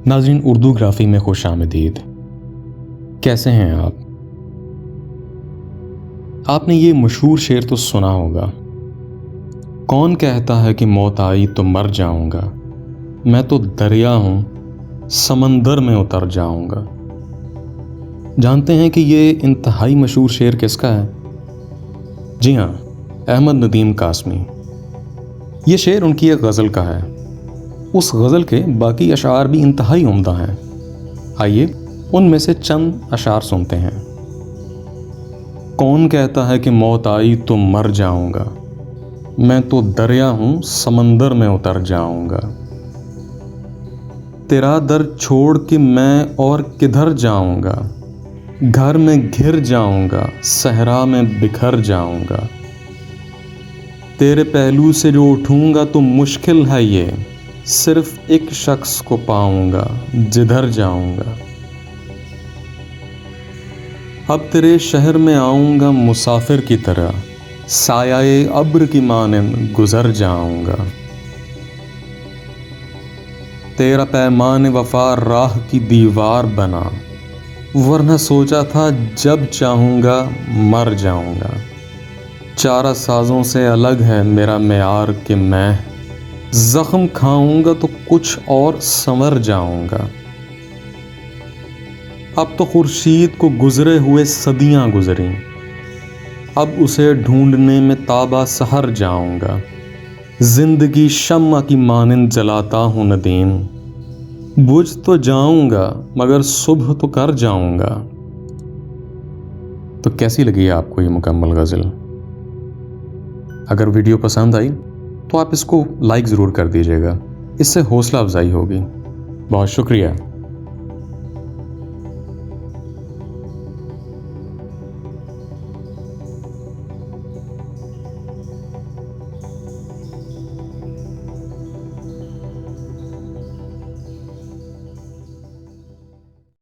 नाज़रीन, उर्दू ग्राफी में खुश आमदीद। कैसे हैं आप? आपने ये मशहूर शेर तो सुना होगा, कौन कहता है कि मौत आई तो मर जाऊंगा, मैं तो दरिया हूं समंदर में उतर जाऊंगा। जानते हैं कि ये इंतहाई मशहूर शेर किसका है? जी हाँ, अहमद नदीम कासमी। ये शेर उनकी एक गज़ल का है। उस गज़ल के बाकी अशार भी इंतहाई उम्दा हैं। आइए उनमें से चंद अशार सुनते हैं। कौन कहता है कि मौत आई तो मर जाऊंगा, मैं तो दरिया हूं समंदर में उतर जाऊंगा। तेरा दर छोड़ के मैं और किधर जाऊंगा, घर में घिर जाऊंगा सहरा में बिखर जाऊंगा। तेरे पहलू से जो उठूंगा तो मुश्किल है ये, सिर्फ एक शख्स को पाऊंगा जिधर जाऊंगा। अब तेरे शहर में आऊंगा मुसाफिर की तरह, सायाए अब्र की मानिंद गुजर जाऊंगा। तेरा पैमान वफा राह की दीवार बना, वरना सोचा था जब चाहूंगा मर जाऊंगा। चारा साजों से अलग है मेरा मेयार कि मैं जख्म खाऊंगा तो कुछ और संवर जाऊंगा। अब तो खुर्शीद को गुजरे हुए सदियां गुजरी, अब उसे ढूंढने में ताबा सहर जाऊंगा। जिंदगी शम्मा की मानिंद जलाता हूं नदीम, बुझ तो जाऊंगा मगर सुबह तो कर जाऊंगा। तो कैसी लगी आपको ये मुकम्मल गज़ल? अगर वीडियो पसंद आई तो आप इसको लाइक ज़रूर कर दीजिएगा, इससे हौसला अफजाई होगी। बहुत शुक्रिया।